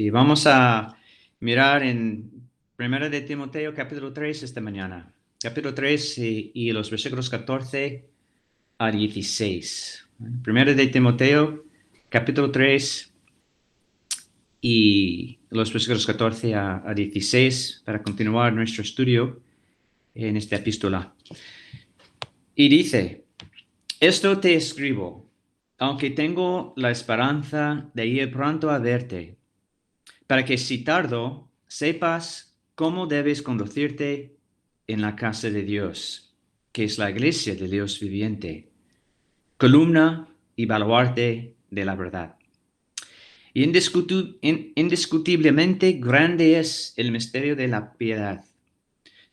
Y vamos a mirar en Primera de Timoteo capítulo 3 esta mañana. Capítulo 3 y los versículos 14 a 16. Primera de Timoteo capítulo 3 y los versículos 14 a 16 para continuar nuestro estudio en esta epístola. Y dice, esto te escribo, aunque tengo la esperanza de ir pronto a verte, para que si tardo, sepas cómo debes conducirte en la casa de Dios, que es la iglesia de Dios viviente, columna y baluarte de la verdad. Y indiscutiblemente grande es el misterio de la piedad.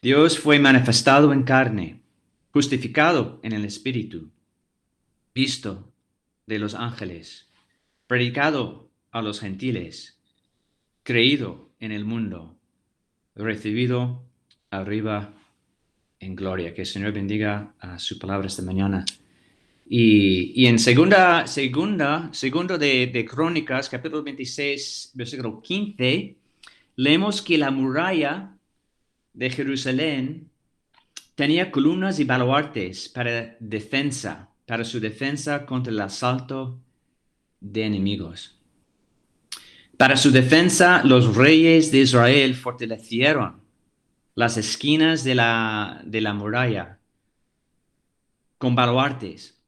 Dios fue manifestado en carne, justificado en el Espíritu, visto de los ángeles, predicado a los gentiles, creído en el mundo, recibido arriba en gloria. Que el Señor bendiga a su palabra esta mañana. Y en segundo de Crónicas, capítulo 26, versículo 15, leemos que la muralla de Jerusalén tenía columnas y baluartes para su defensa contra el asalto de enemigos. Para su defensa, los reyes de Israel fortalecieron las esquinas de la muralla con baluartes,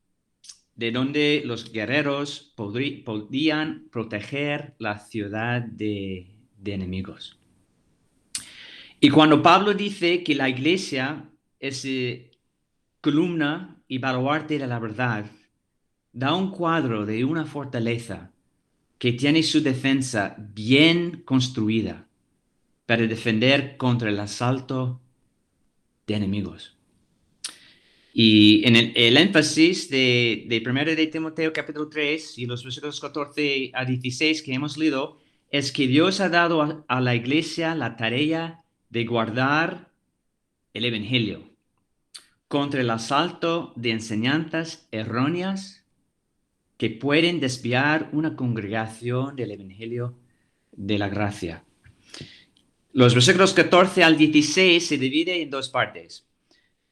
de donde los guerreros podían proteger la ciudad de enemigos. Y cuando Pablo dice que la iglesia es columna y baluarte de la verdad, da un cuadro de una fortaleza que tiene su defensa bien construida para defender contra el asalto de enemigos. Y en el énfasis de 1 de Timoteo capítulo 3 y los versículos 14 a 16 que hemos leído, es que Dios ha dado a la iglesia la tarea de guardar el evangelio contra el asalto de enseñanzas erróneas que pueden desviar una congregación del evangelio de la gracia. Los versículos 14 al 16 se dividen en dos partes.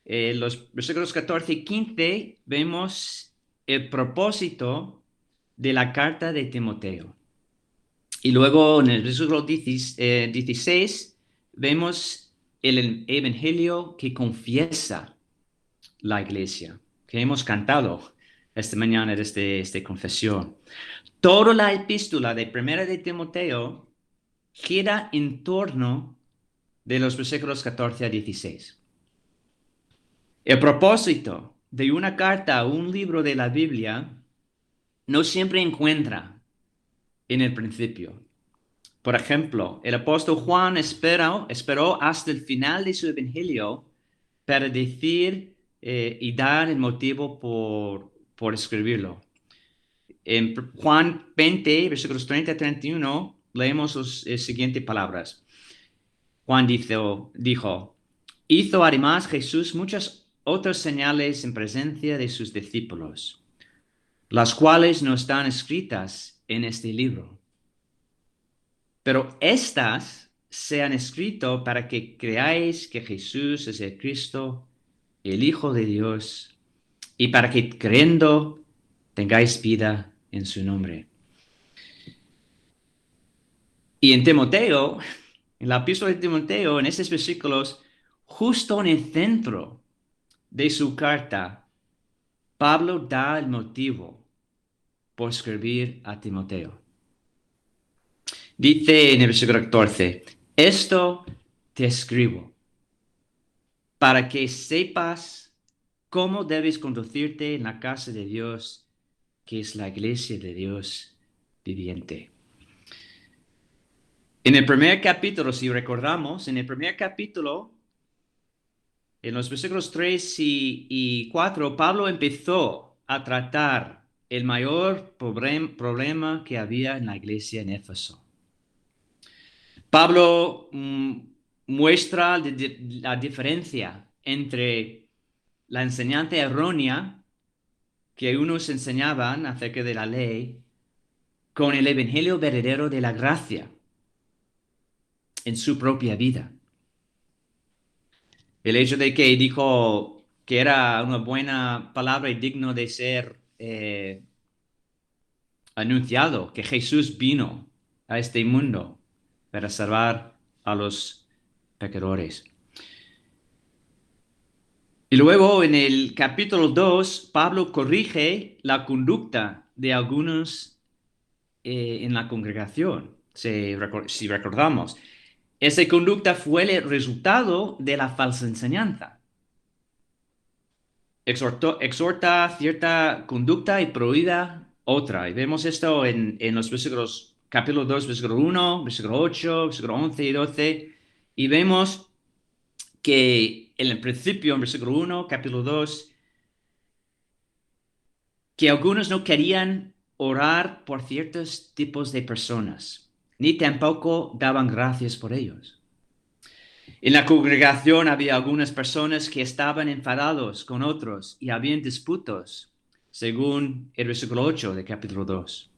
Los versículos 14 y 15 vemos el propósito de la carta de Timoteo. Y luego en el versículo 16 vemos el evangelio que confiesa la iglesia, que hemos cantado esta mañana desde esta confesión. Toda la epístola de Primera de Timoteo gira en torno de los versículos 14 a 16. El propósito de una carta o un libro de la Biblia no siempre encuentra en el principio. Por ejemplo, el apóstol Juan esperó hasta el final de su evangelio para decir y dar el motivo por escribirlo. En Juan 20, versículos 30 a 31, leemos las siguientes palabras. Juan dijo, hizo además Jesús muchas otras señales en presencia de sus discípulos, las cuales no están escritas en este libro. Pero estas se han escrito para que creáis que Jesús es el Cristo, el Hijo de Dios, y para que creyendo tengáis vida en su nombre. Y en Timoteo, en la epístola de Timoteo, en estos versículos, justo en el centro de su carta, Pablo da el motivo por escribir a Timoteo. Dice en el versículo 14, esto te escribo para que sepas cómo debes conducirte en la casa de Dios, que es la iglesia de Dios viviente. En el primer capítulo, si recordamos, en el primer capítulo, en los versículos 3 y 4, Pablo empezó a tratar el mayor problema que había en la iglesia en Éfeso. Pablo muestra la diferencia entre la enseñanza errónea que unos enseñaban acerca de la ley con el evangelio verdadero de la gracia en su propia vida. El hecho de que dijo que era una buena palabra y digno de ser anunciado, que Jesús vino a este mundo para salvar a los pecadores. Y luego en el capítulo 2, Pablo corrige la conducta de algunos en la congregación, si recordamos. Esa conducta fue el resultado de la falsa enseñanza. Exhorta cierta conducta y prohíba otra. Y vemos esto en los versículos, capítulo 2, versículo 1, versículo 8, versículo 11 y 12. Y vemos que en el principio, en versículo 1, capítulo 2, que algunos no querían orar por ciertos tipos de personas, ni tampoco daban gracias por ellos. En la congregación había algunas personas que estaban enfadados con otros y habían disputas, según el versículo 8 del capítulo 2.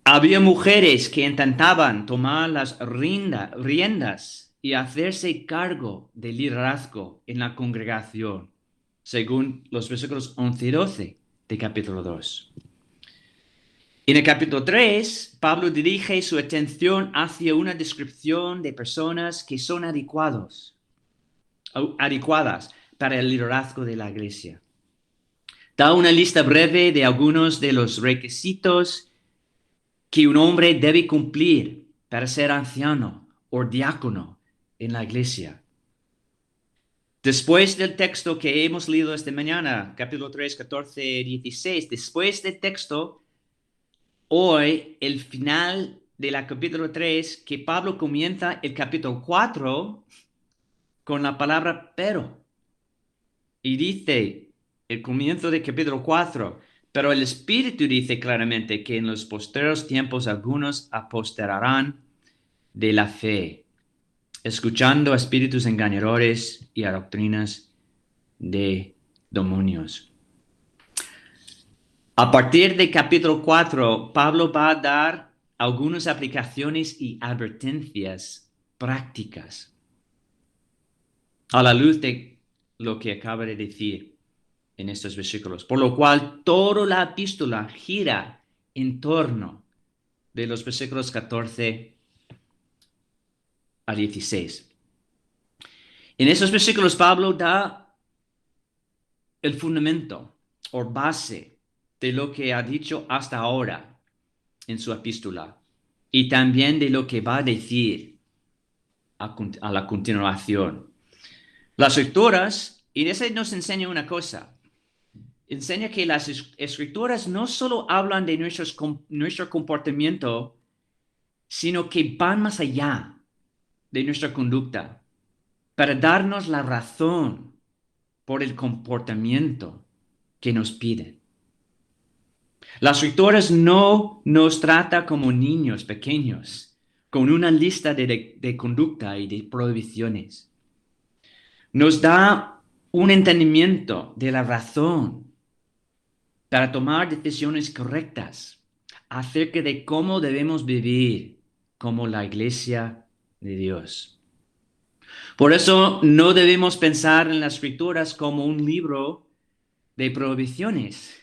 Había mujeres que intentaban tomar las riendas y hacerse cargo del liderazgo en la congregación, según los versículos 11 y 12 del capítulo 2. En el capítulo 3, Pablo dirige su atención hacia una descripción de personas que son adecuadas para el liderazgo de la iglesia. Da una lista breve de algunos de los requisitos que un hombre debe cumplir para ser anciano o diácono en la iglesia. Después del texto que hemos leído esta mañana, capítulo 3, 14, 16, después del texto, hoy, el final de la capítulo 3, que Pablo comienza el capítulo 4 con la palabra pero. Y dice, el comienzo del capítulo 4, pero el Espíritu dice claramente que en los postreros tiempos algunos aposterarán de la fe, escuchando a espíritus engañadores y a doctrinas de demonios. A partir del capítulo 4, Pablo va a dar algunas aplicaciones y advertencias prácticas a la luz de lo que acaba de decir en estos versículos, por lo cual toda la epístola gira en torno de los versículos 14 a 16. En esos versículos Pablo da el fundamento o base de lo que ha dicho hasta ahora en su epístola y también de lo que va a decir a la continuación. Las escrituras, y eso nos enseña una cosa, enseña que las escrituras no solo hablan de nuestro comportamiento, sino que van más allá de nuestra conducta para darnos la razón por el comportamiento que nos piden. Las escrituras no nos trata como niños pequeños, con una lista de conducta y de prohibiciones. Nos da un entendimiento de la razón para tomar decisiones correctas acerca de cómo debemos vivir como la iglesia de Dios. Por eso no debemos pensar en las escrituras como un libro de prohibiciones,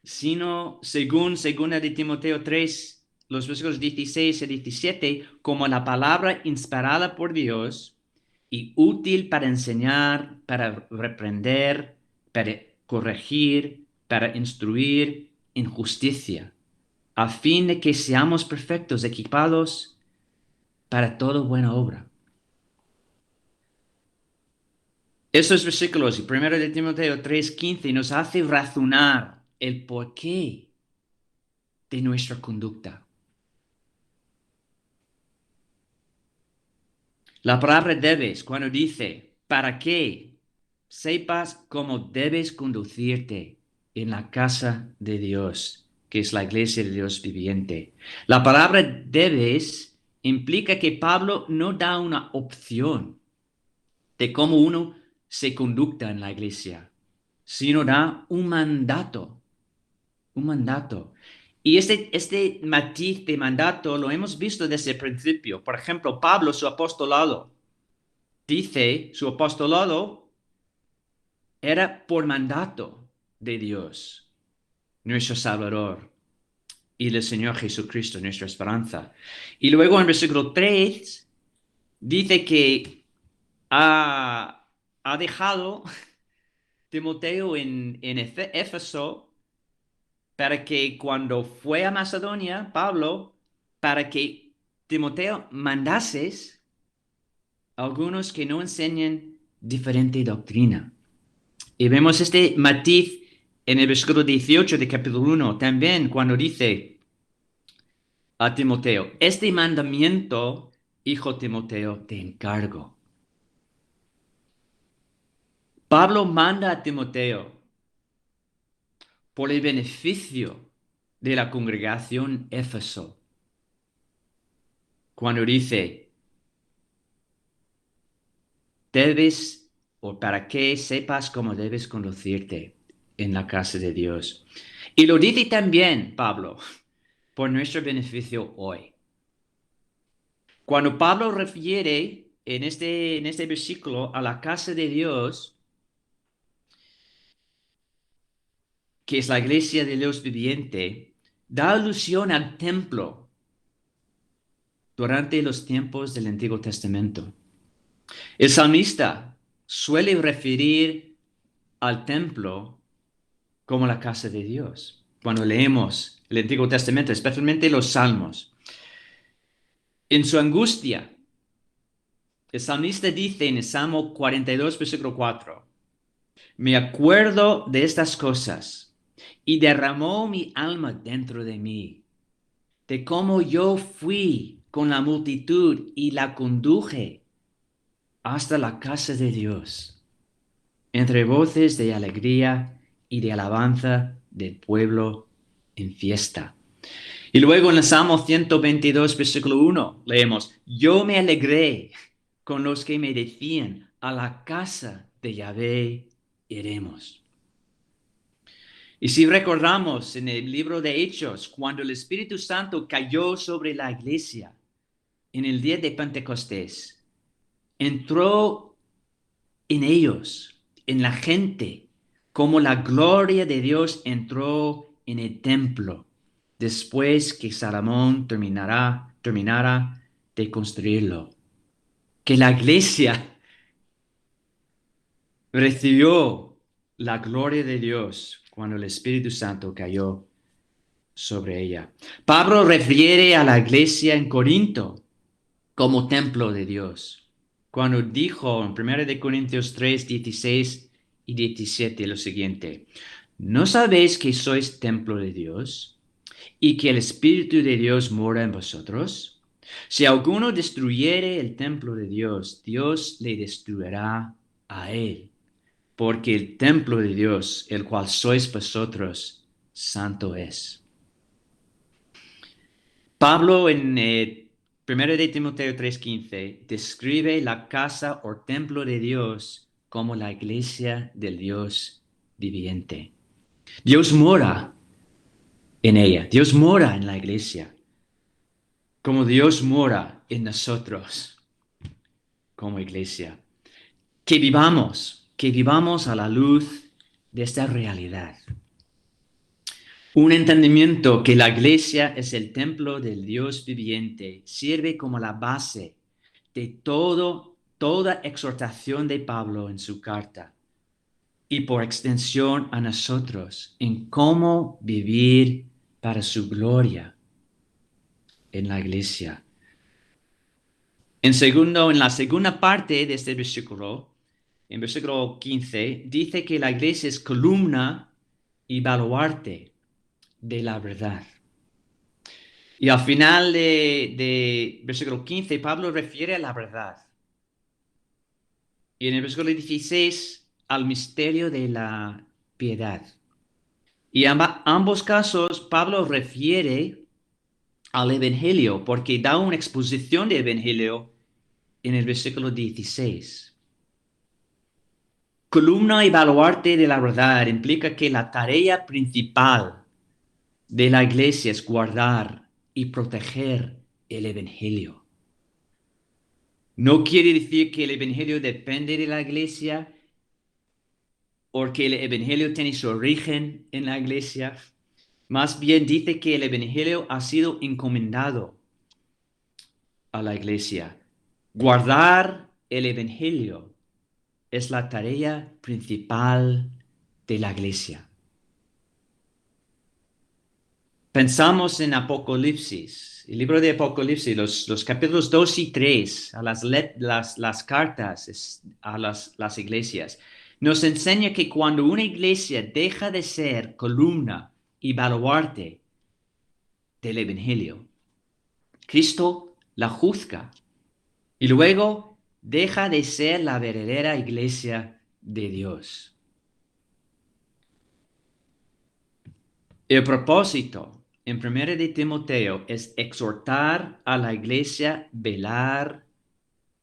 sino según 2 de Timoteo 3, los versículos 16 y 17, como la palabra inspirada por Dios y útil para enseñar, para reprender, para corregir, para instruir en justicia, a fin de que seamos perfectos, equipados para toda buena obra. Estos versículos y 1 de Timoteo 3:15 nos hace razonar el porqué de nuestra conducta. La palabra debes, cuando dice, para que sepas cómo debes conducirte en la casa de Dios, que es la iglesia de Dios viviente. La palabra debes implica que Pablo no da una opción de cómo uno se conducta en la iglesia, sino da un mandato. Un mandato. Y este matiz de mandato lo hemos visto desde el principio. Por ejemplo, Pablo, su apostolado, dice, su apostolado era por mandato de Dios, nuestro Salvador, y del Señor Jesucristo, nuestra esperanza. Y luego en versículo 3 dice que ha dejado Timoteo en Éfeso para que cuando fue a Macedonia, Pablo, para que Timoteo mandases a algunos que no enseñen diferente doctrina. Y vemos este matiz en el versículo 18 de capítulo 1, también cuando dice a Timoteo, este mandamiento, hijo Timoteo, te encargo. Pablo manda a Timoteo por el beneficio de la congregación Éfeso, cuando dice, debes, o para que sepas cómo debes conducirte en la casa de Dios. Y lo dice también Pablo, por nuestro beneficio hoy. Cuando Pablo refiere en este versículo a la casa de Dios, que es la iglesia de Dios viviente, da alusión al templo durante los tiempos del Antiguo Testamento. El salmista suele referir al templo como la casa de Dios. Cuando leemos el Antiguo Testamento, especialmente los Salmos, en su angustia, el salmista dice en el Salmo 42, versículo 4, me acuerdo de estas cosas y derramó mi alma dentro de mí, de cómo yo fui con la multitud y la conduje hasta la casa de Dios, entre voces de alegría y de alabanza del pueblo en fiesta. Y luego en el Salmo 122, versículo 1, leemos, yo me alegré con los que me decían, a la casa de Yahvé iremos. Y si recordamos en el libro de Hechos, cuando el Espíritu Santo cayó sobre la iglesia en el día de Pentecostés, entró en ellos, en la gente, como la gloria de Dios entró en el templo después que Salomón terminara de construirlo. Que la iglesia recibió la gloria de Dios cuando el Espíritu Santo cayó sobre ella. Pablo refiere a la iglesia en Corinto como templo de Dios, cuando dijo en 1 Corintios 3, 16 y 17 lo siguiente, ¿no sabéis que sois templo de Dios y que el Espíritu de Dios mora en vosotros? Si alguno destruyere el templo de Dios, Dios le destruirá a él, porque el templo de Dios, el cual sois vosotros, santo es. Pablo en 1 de Timoteo 3:15 describe la casa o templo de Dios como la iglesia del Dios viviente. Dios mora en ella, Dios mora en la iglesia, como Dios mora en nosotros como iglesia. Que vivamos a la luz de esta realidad. Un entendimiento que la iglesia es el templo del Dios viviente sirve como la base de toda exhortación de Pablo en su carta y por extensión a nosotros en cómo vivir para su gloria en la iglesia. En la segunda parte de este versículo, en versículo 15, dice que la iglesia es columna y baluarte de la verdad. Y al final de versículo 15, Pablo refiere a la verdad. Y en el versículo 16, al misterio de la piedad. Y en ambos casos, Pablo refiere al Evangelio, porque da una exposición del Evangelio en el versículo 16. Columna y baluarte de la verdad implica que la tarea principal de la iglesia es guardar y proteger el evangelio. No quiere decir que el evangelio depende de la iglesia o que el evangelio tiene su origen en la iglesia. Más bien dice que el evangelio ha sido encomendado a la iglesia. Guardar el evangelio es la tarea principal de la iglesia. Pensamos en Apocalipsis, el libro de Apocalipsis, los capítulos 2 y 3, a las cartas a las iglesias. Nos enseña que cuando una iglesia deja de ser columna y baluarte del evangelio, Cristo la juzga y luego deja de ser la verdadera iglesia de Dios. El propósito en 1 de Timoteo es exhortar a la iglesia a velar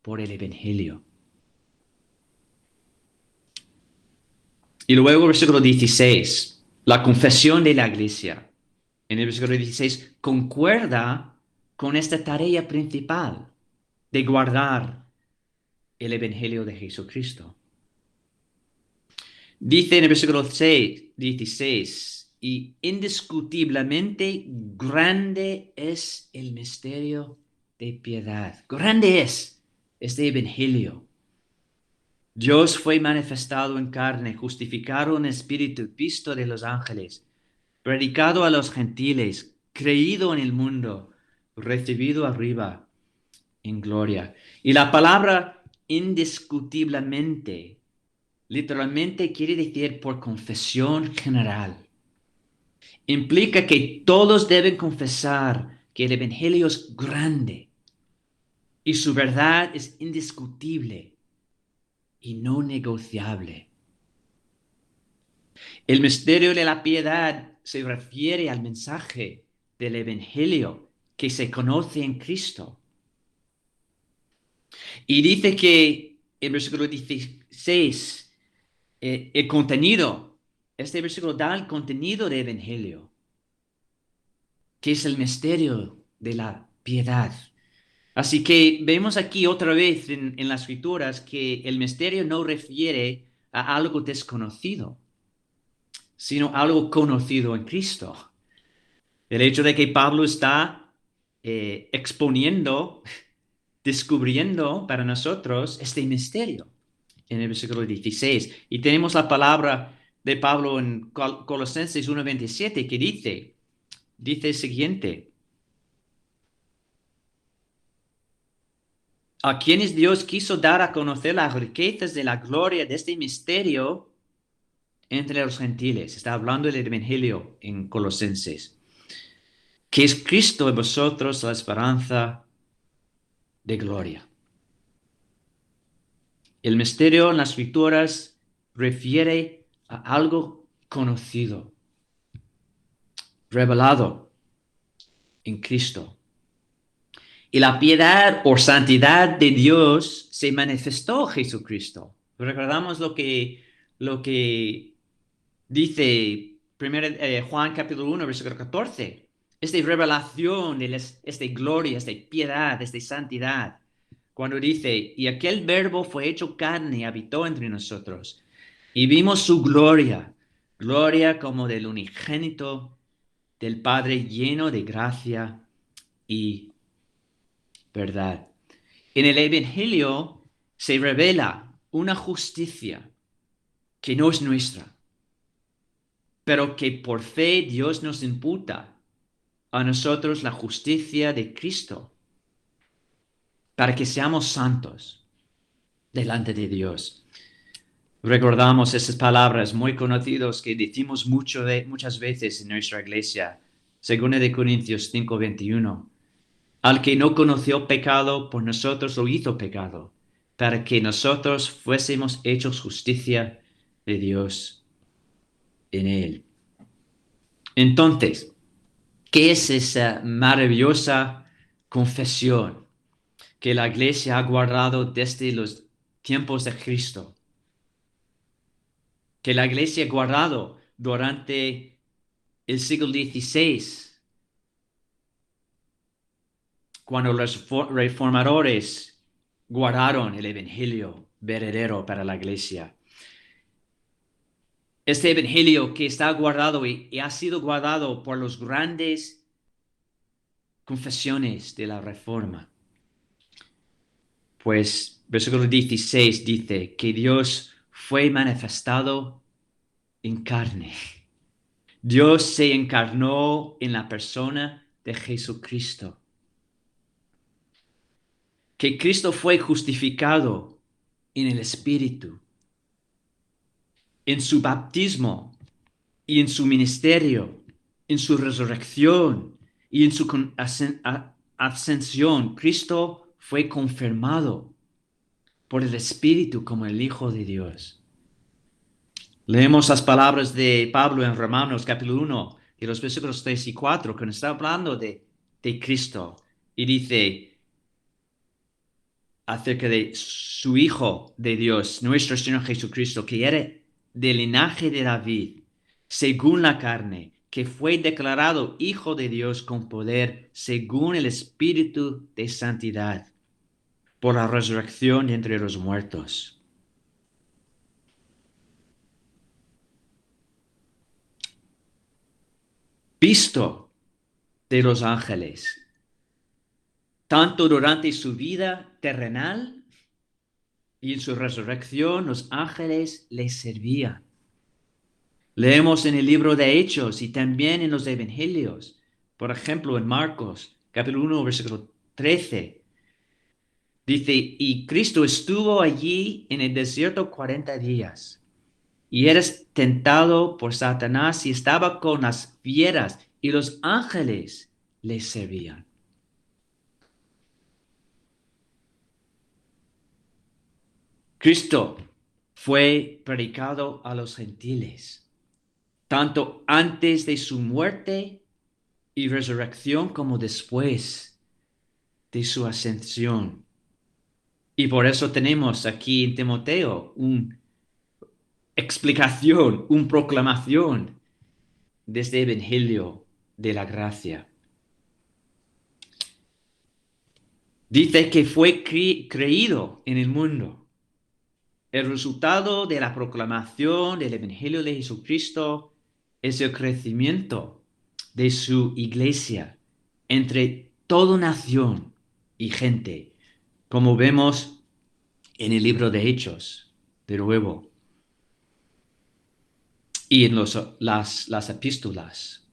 por el evangelio. Y luego versículo 16, la confesión de la iglesia. En el versículo 16 concuerda con esta tarea principal de guardar el evangelio de Jesucristo. Dice en el versículo 16, y indiscutiblemente grande es el misterio de piedad. Grande es este evangelio. Dios fue manifestado en carne, justificado en espíritu, visto de los ángeles, predicado a los gentiles, creído en el mundo, recibido arriba en gloria. Y la palabra indiscutiblemente literalmente quiere decir por confesión general. Implica que todos deben confesar que el evangelio es grande y su verdad es indiscutible y no negociable. El misterio de la piedad se refiere al mensaje del evangelio que se conoce en Cristo. Y dice que en versículo 16, el contenido, este versículo da el contenido del evangelio, que es el misterio de la piedad. Así que vemos aquí otra vez en las escrituras que el misterio no refiere a algo desconocido, sino algo conocido en Cristo. El hecho de que Pablo está exponiendo, descubriendo para nosotros este misterio en el versículo 16. Y tenemos la palabra de Pablo en Colosenses 1:27 que dice el siguiente: a quienes Dios quiso dar a conocer las riquezas de la gloria de este misterio entre los gentiles. Está hablando del evangelio en Colosenses, que es Cristo en vosotros la esperanza de gloria. El misterio en las escrituras refiere a algo conocido, revelado en Cristo. Y la piedad o santidad de Dios se manifestó en Jesucristo. Recordamos lo que dice Juan capítulo 1, versículo 14. Esta revelación de esta gloria, esta piedad, esta santidad. Cuando dice, y aquel verbo fue hecho carne y habitó entre nosotros. Y vimos su gloria, gloria como del unigénito del Padre, lleno de gracia y verdad. En el Evangelio se revela una justicia que no es nuestra, pero que por fe Dios nos imputa a nosotros la justicia de Cristo, para que seamos santos delante de Dios. Recordamos esas palabras muy conocidas que decimos muchas veces en nuestra iglesia. 2 de Corintios 5:21. Al que no conoció pecado, por nosotros lo hizo pecado, para que nosotros fuésemos hechos justicia de Dios en él. Entonces, ¿qué es esa maravillosa confesión que la iglesia ha guardado desde los tiempos de Cristo? Que la iglesia ha guardado durante el siglo XVI, cuando los reformadores guardaron el Evangelio verdadero para la iglesia. Este Evangelio que está guardado y ha sido guardado por los grandes confesiones de la Reforma. Pues versículo 16 dice que Dios fue manifestado en carne. Dios se encarnó en la persona de Jesucristo. Que Cristo fue justificado en el Espíritu, en su bautismo y en su ministerio, en su resurrección y en su ascensión. Cristo fue confirmado por el Espíritu como el Hijo de Dios. Leemos las palabras de Pablo en Romanos capítulo 1 y los versículos 3 y 4, cuando está hablando de Cristo y dice acerca de su Hijo de Dios, nuestro Señor Jesucristo, que era del linaje de David, según la carne, que fue declarado Hijo de Dios con poder, según el Espíritu de santidad, por la resurrección de entre los muertos. Visto de los ángeles, tanto durante su vida terrenal y en su resurrección, los ángeles les servían. Leemos en el libro de Hechos y también en los Evangelios, por ejemplo en Marcos, capítulo 1, versículo 13, dice, y Cristo estuvo allí en el desierto 40 días, y eres tentado por Satanás y estaba con las fieras, y los ángeles le servían. Cristo fue predicado a los gentiles, tanto antes de su muerte y resurrección como después de su ascensión. Y por eso tenemos aquí en Timoteo una explicación, una proclamación de este Evangelio de la gracia. Dice que fue creído en el mundo. El resultado de la proclamación del Evangelio de Jesucristo es el crecimiento de su iglesia entre toda nación y gente, como vemos en el libro de Hechos, de nuevo, y en las epístolas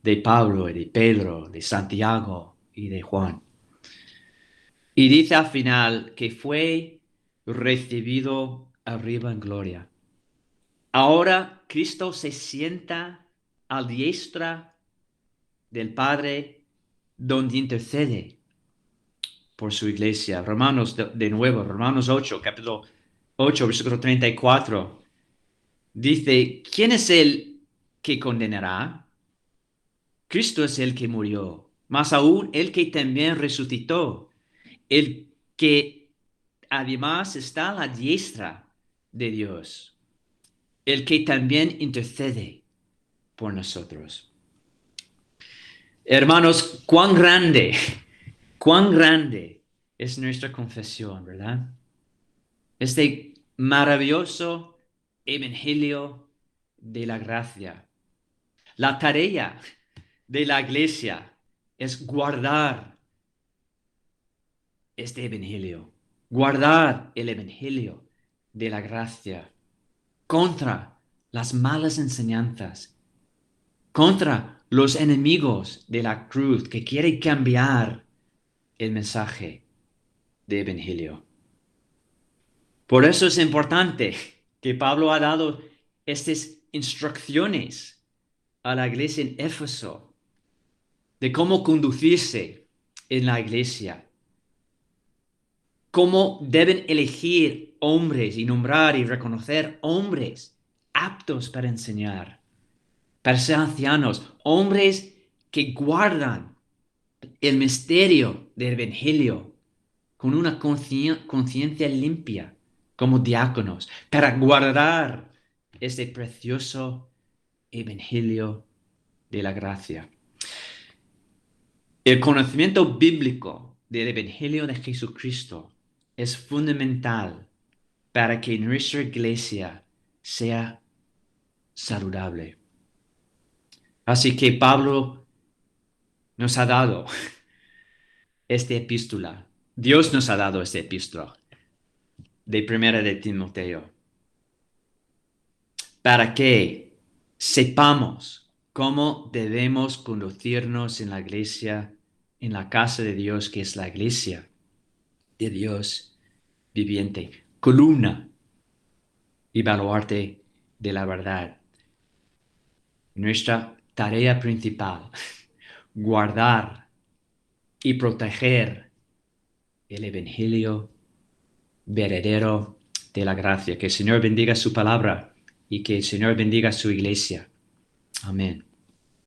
de Pablo y de Pedro, de Santiago y de Juan. Y dice al final que fue recibido arriba en gloria. Ahora Cristo se sienta a la diestra del Padre, donde intercede por su iglesia. Romanos, de nuevo, Romanos 8, capítulo 8, versículo 34, dice, ¿quién es el que condenará? Cristo es el que murió, más aún el que también resucitó, el que además está a la diestra de Dios, el que también intercede por nosotros. Hermanos, cuán grande es nuestra confesión, ¿verdad? Este maravilloso evangelio de la gracia. La tarea de la iglesia es guardar este evangelio, guardar el evangelio de la gracia contra las malas enseñanzas, contra los enemigos de la cruz que quieren cambiar el mensaje de evangelio. Por eso es importante que Pablo ha dado estas instrucciones a la iglesia en Éfeso de cómo conducirse en la iglesia, cómo deben elegir hombres y nombrar y reconocer hombres aptos para enseñar, para ser ancianos, hombres que guardan el misterio del evangelio con una conciencia limpia como diáconos, para guardar este precioso evangelio de la gracia. El conocimiento bíblico del Evangelio de Jesucristo es fundamental para que nuestra iglesia sea saludable. Así que Pablo nos ha dado esta epístola. Dios nos ha dado esta epístola de Primera de Timoteo para que sepamos cómo debemos conducirnos en la iglesia, en la casa de Dios, que es la iglesia de Dios viviente, columna y baluarte de la verdad. Nuestra tarea principal, guardar y proteger el Evangelio verdadero de la gracia. Que el Señor bendiga su palabra y que el Señor bendiga su iglesia. Amén.